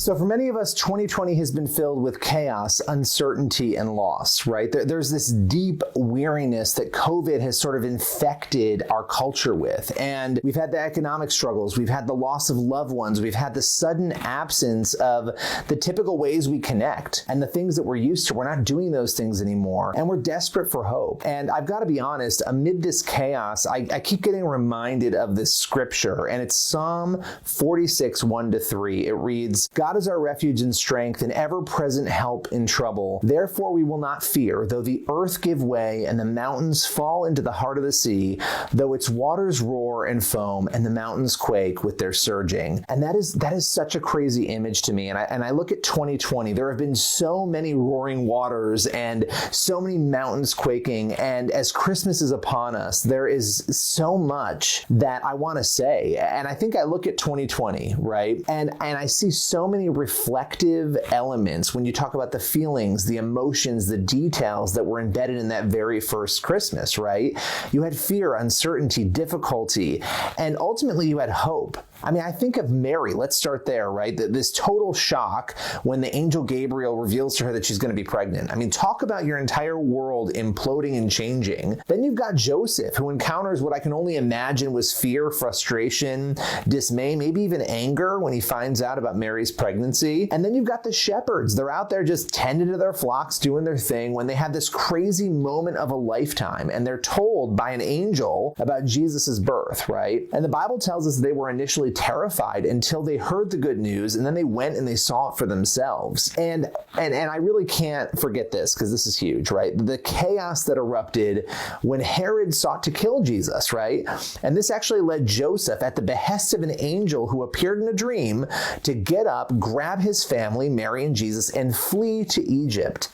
So for many of us, 2020 has been filled with chaos, uncertainty, and loss, right? There's this deep weariness that COVID has sort of infected our culture with. And we've had the economic struggles, we've had the loss of loved ones, we've had the sudden absence of the typical ways we connect and the things that we're used to. We're not doing those things anymore, and we're desperate for hope. And I've got to be honest, amid this chaos, I keep getting reminded of this scripture, and it's Psalm 46, 1-3. It reads, "God is our refuge and strength, an ever-present help in trouble. Therefore we will not fear, though the earth give way and the mountains fall into the heart of the sea, though its waters roar and foam and the mountains quake with their surging." And that is such a crazy image to me. And I look at 2020, there have been so many roaring waters and so many mountains quaking. And as Christmas is upon us, there is so much that I want to say. And I think I look at 2020, right? And I see so many reflective elements when you talk about the feelings, the emotions, the details that were embedded in that very first Christmas, right? You had fear, uncertainty, difficulty, and ultimately you had hope. I mean, I think of Mary. Let's start there, right? This total shock when the angel Gabriel reveals to her that she's going to be pregnant. I mean, talk about your entire world imploding and changing. Then you've got Joseph, who encounters what I can only imagine was fear, frustration, dismay, maybe even anger when he finds out about Mary's pregnancy. And then you've got the shepherds. They're out there just tending to their flocks, doing their thing, when they have this crazy moment of a lifetime, and they're told by an angel about Jesus's birth, right? And the Bible tells us they were initially terrified until they heard the good news, and then they went and they saw it for themselves. And I really can't forget this, because this is huge, right? The chaos that erupted when Herod sought to kill Jesus, right? And this actually led Joseph, at the behest of an angel who appeared in a dream, to get up, grab his family, Mary and Jesus, and flee to Egypt.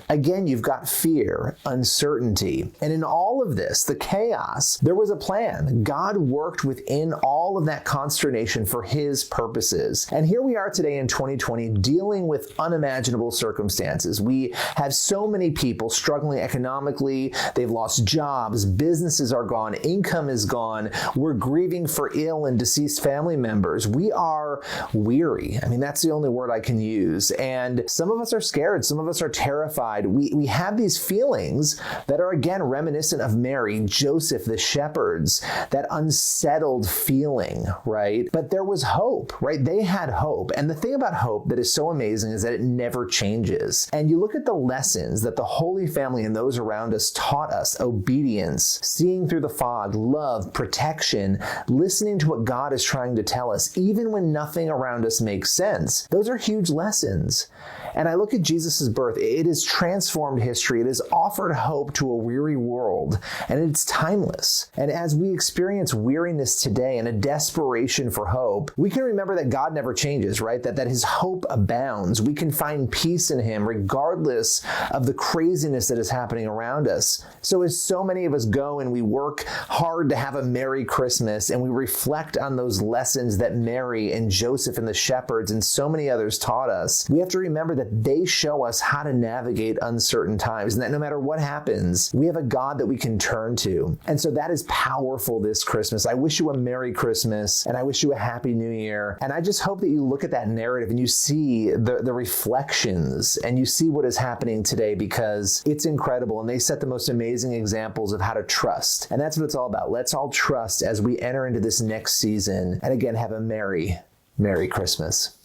Again, you've got fear, uncertainty. And in all of this, the chaos, there was a plan. God worked within all of that consternation for his purposes. And here we are today in 2020 dealing with unimaginable circumstances. We have so many people struggling economically. They've lost jobs, businesses are gone, income is gone. We're grieving for ill and deceased family members. We are weary. I mean, that's the only word I can use. And some of us are scared. Some of us are terrified. We have these feelings that are, again, reminiscent of Mary, Joseph, the shepherds, that unsettled feeling, right? But there was hope, right? They had hope. And the thing about hope that is so amazing is that it never changes. And you look at the lessons that the Holy Family and those around us taught us: obedience, seeing through the fog, love, protection, listening to what God is trying to tell us, even when nothing around us makes sense. Those are huge lessons. And I look at Jesus' birth. It has transformed history. It has offered hope to a weary world, and it's timeless. And as we experience weariness today and a desperation for hope, we can remember that God never changes, right? That his hope abounds. We can find peace in him regardless of the craziness that is happening around us. So as so many of us go and we work hard to have a Merry Christmas, and we reflect on those lessons that Mary and Joseph and the shepherds and so many others taught us, we have to remember that they show us how to navigate uncertain times, and that no matter what happens, we have a God that we can turn to. And so that is powerful this Christmas. I wish you a Merry Christmas, and I wish you a Happy New Year. And I just hope that you look at that narrative and you see the reflections, and you see what is happening today, because it's incredible, and they set the most amazing examples of how to trust. And that's what it's all about. Let's all trust as we enter into this next season. And again, have a Merry Christmas.